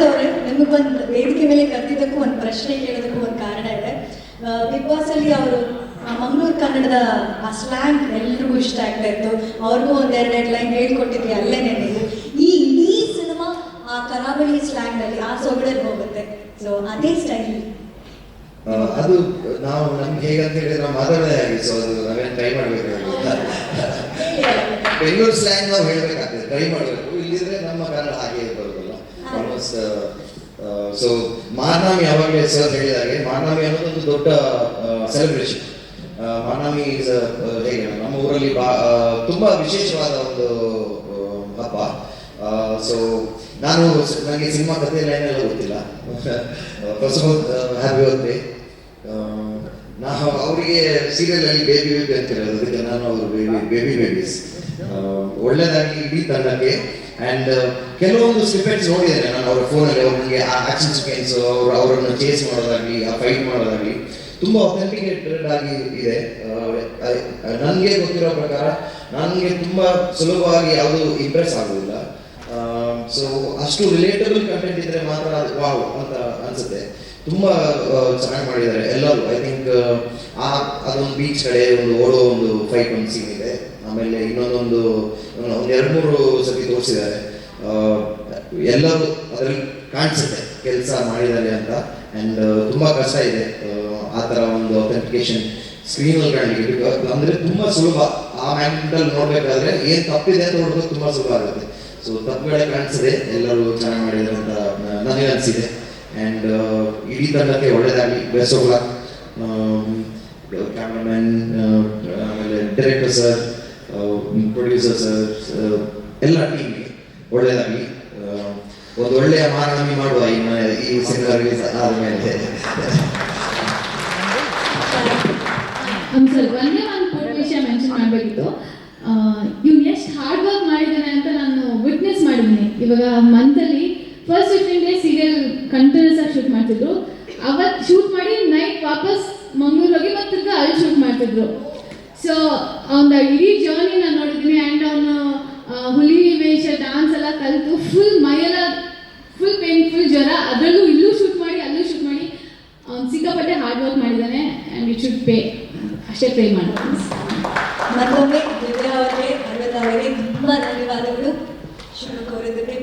ಅರವಿಂದ್ ಅವರೇ, ನಿಮಗೊಂದು ವೇದಿಕೆ ಮೇಲೆ ಕರೆದಿದ್ದಕ್ಕೂ ಒಂದು ಪ್ರಶ್ನೆ ಕೇಳೋದಕ್ಕೂ ಒಂದು ಕಾರಣ ಇದೆ. ಬಿಗ್ ಬಾಸ್ ಅಲ್ಲಿ ಅವರು ಮಂಗಳೂರು ಕನ್ನಡದ ಆ ಸ್ಲ್ಯಾಂಗ್ ಎಲ್ರಿಗೂ ಇಷ್ಟ ಆಗ್ತಾ ಇತ್ತು. ಅವ್ರಿಗೂ ಒಂದೆರಡು ಲೈನ್ ಹೇಳ್ಕೊಟ್ಟಿದ್ವಿ ಅಲ್ಲೇನೆ ನೀವು. ಈ ಇಡೀ ಸಿನಿಮಾ ಆ ಕರಾವಳಿ ಸ್ಲ್ಯಾಂಗ್ ಅಲ್ಲಿ ಆ ಸೊಗಡಲ್ಲಿ ಹೋಗುತ್ತೆ. ಸೊ ಅದೇ ಸ್ಟೈಲ್ ಅದು ನಾವು ನಮ್ಗೆ ಹೇಗಂತ ಹೇಳಿದ್ರೆ ನಾವು ಮಾತಾಡೋದೇ ಆಗಿ. ಸೊ ಅದು ನಾವೇನು ಟ್ರೈ ಮಾಡಬೇಕಾಗಿಲ್ಲ. ಬೆಂಗಳೂರು ಸ್ಲ್ಯಾಂಗ್ ನಾವು ಹೇಳ್ಬೇಕಾಗ್ತದೆ, ಟ್ರೈ ಮಾಡಬೇಕು. ಇಲ್ಲಿದ್ರೆ ನಮ್ಮ ಕನ್ನಡ ಹಾಗೆ ಬರೋದಲ್ಲ ಆಲ್ಮೋಸ್ಟ್. ಸೊ ಮಾರ್ನಾಮಿ ಯಾವಾಗಲೇ ಸರ್ ಹೇಳಿದಾಗೆ, ಮಾರ್ನಾಮಿ ಅನ್ನೋದು ಒಂದು ದೊಡ್ಡ ಸೆಲೆಬ್ರೇಷನ್. ಮಾರ್ನಾಮಿ ಹೇಗೆ ನಮ್ಮ ಊರಲ್ಲಿ ತುಂಬಾ ವಿಶೇಷವಾದ ಒಂದು ಹಬ್ಬ. ಸೊ ನನಗೆ ಸಿನಿಮಾ ಕಥೆ ಲೈನೆಲ್ಲ ಗೊತ್ತಿಲ್ಲ. First of all happy birthday. ನಾವು ಅವರಿಗೆ ಸೀರಿಯಲ್ ಅಲ್ಲಿ ಬೇಬಿ ಬೇಬಿ ಅಂತ ಹೇಳೋದು, ಅದಕ್ಕೆ ನಾನು ಅವರು ಬೇಬಿ ಬೇಬೀಸ್. ಒಳ್ಳೇದಾಗಿ ಇಡೀ ತಂಡಕ್ಕೆ. ಆ್ಯಂಡ್ ಕೆಲವೊಂದು ಸ್ನಿಪೆಟ್ಸ್ ನೋಡಿದ್ದೇನೆ ನಾನು ಅವರ ಫೋನಲ್ಲಿ. ಅವ್ರಿಗೆ ಆ ಆಕ್ಷನ್ ಸೀಕ್ವೆನ್ಸ್, ಅವರನ್ನು ಚೇಸ್ ಮಾಡೋದಾಗಲಿ, ಆ ಫೈಟ್ ಮಾಡೋದಾಗಲಿ ತುಂಬ ಅಥೆಂಟಿಕೇಟೆಡ್ ಆಗಿ ಇದೆ. ನನಗೆ ಗೊತ್ತಿರೋ ಪ್ರಕಾರ ನನಗೆ ತುಂಬ ಸುಲಭವಾಗಿ ಯಾವುದು ಇಂಪ್ರೆಸ್ ಆಗೋದಿಲ್ಲ. ಸೊ ಅಷ್ಟು ರಿಲೇಟಬಲ್ ಕಂಟೆಂಟ್ ಇದ್ರೆ ಮಾತ್ರ ಅದು ವಾವ್ ಅಂತ ಅನ್ಸುತ್ತೆ. ತುಂಬ ಚೆನ್ನಾಗಿ ಮಾಡಿದ್ದಾರೆ ಎಲ್ಲರೂ. ಐ ಥಿಂಕ್ ಅದೊಂದು ಬೀಚ್ ಕಡೆ ಒಂದು ಓಡೋ ಒಂದು ಫೈಟ್ ಒಂದು ಸೀನ್ ಇದೆ. ಆಮೇಲೆ ಇನ್ನೊಂದು 2-3 ಸತಿ ತೋರಿಸಿದ್ದಾರೆ. ಎಲ್ಲರೂ ಅದರಲ್ಲಿ ಕಾಣಿಸುತ್ತೆ ಕೆಲಸ ಮಾಡಿದ್ದಾರೆ ಅಂತ. ಆ್ಯಂಡ್ ತುಂಬ ಕಷ್ಟ ಇದೆ ಆ ಥರ ಒಂದು ಅಥೆಂಟಿಕೇಶನ್ ಸ್ಕ್ರೀನಲ್ಲಿ ಕಾಣಲಿಕ್ಕೆ. ಅಂದರೆ ತುಂಬ ಸುಲಭ ಆ ಮ್ಯಾಂಗಲ್ ನೋಡಬೇಕಾದ್ರೆ ಏನು ತಪ್ಪಿದೆ ಅಂತ ನೋಡೋದು ತುಂಬ ಸುಲಭ ಆಗುತ್ತೆ. ಸೊ ತಪ್ಪುಗಳೇ ಕಾಣಿಸಿದೆ, ಎಲ್ಲರೂ ಚೆನ್ನಾಗಿ ಮಾಡಿದ್ದಾರೆ ಅಂತ ನನಗೆ ಅನಿಸಿದೆ. ಆ್ಯಂಡ್ ಇಡೀ ತಂಡಕ್ಕೆ ಒಳ್ಳೆಯದಾಗಲಿ, ಬೆಸ್ಟ್ ಆಫ್ ಲಕ್. ಕ್ಯಾಮ್ರಾಮನ್, ಆಮೇಲೆ ಡೈರೆಕ್ಟರ್ ಸರ್, ಪ್ರೊಡ್ಯೂಸರ್ ಸರ್, ಎಲ್ಲ ಟೀಮ್ಗೆ ಒಳ್ಳೆಯದಾಗಲಿ. ಒಂದು ಒಳ್ಳೆಯ ಮಾರ್ನಾಮಿ ಮಾಡುವ ಈ ಸಿನಿಮಾ ರಿಲೀಸ್ ಆದಮೇಲೆ. ಸರ್ ಒಂದೇ ಒಂದು ವಿಷಯ ಮೆನ್ಷನ್ ಮಾಡಬೇಕಿತ್ತು. ಇವ್ನು ಎಷ್ಟು ಹಾರ್ಡ್ ವರ್ಕ್ ಮಾಡಿದ್ದಾನೆ ಅಂತ ನಾನು ವಿಟ್ನೆಸ್ ಮಾಡಿದ್ದೀನಿ. ಇವಾಗ ಮಂತಲ್ಲಿ ಫಸ್ಟ್ 15 ಡೇಸ್ ಸೀರಿಯಲ್ ಕಂಟಿನ್ಯೂಸ್ ಆಗಿ ಶೂಟ್ ಮಾಡ್ತಿದ್ರು. ಅವತ್ತು ಶೂಟ್ ಮಾಡಿ ನೈಟ್ ವಾಪಸ್ ಮಂಗಳೂರು ಹೋಗಿ ಮತ್ತೆ ತಿರ್ಗಾ ಅಲ್ಲಿ ಶೂಟ್ ಮಾಡ್ತಿದ್ರು. ಸೊ ಅವನ ಇಡೀ ಜರ್ನಿ ನಾನು ನೋಡಿದ್ದೀನಿ. ಆ್ಯಂಡ್ ಅವನು ಹುಲಿ ವೇಷ ಡಾನ್ಸ್ ಎಲ್ಲ ಕಲಿತು ಫುಲ್ ಮೈಯೆಲ್ಲ ಫುಲ್ ಪೇನ್, ಫುಲ್ ಜ್ವರ, ಅದರಲ್ಲೂ ಇಲ್ಲೂ ಶೂಟ್ ಮಾಡಿ ಅಲ್ಲೂ ಶೂಟ್ ಮಾಡಿ ಅವ್ನು ಸಿಕ್ಕಾಪಟ್ಟೆ ಹಾರ್ಡ್ ವರ್ಕ್ ಮಾಡಿದ್ದಾನೆ. ಆ್ಯಂಡ್ ಇಟ್ ಶುಡ್ ಪೇ, ಅಷ್ಟೇ ಪೇ ಮಾಡ್ತಾನೆ. ಮತ್ತೊಮ್ಮೆ ದಿವ್ಯಾ ಅವರಿಗೆ, ಅರವಿಂದ್ ಅವರಿಗೆ ತುಂಬ ಧನ್ಯವಾದಗಳು. ಶುಭ ಕೋರಿದ್ದಕ್ಕೆ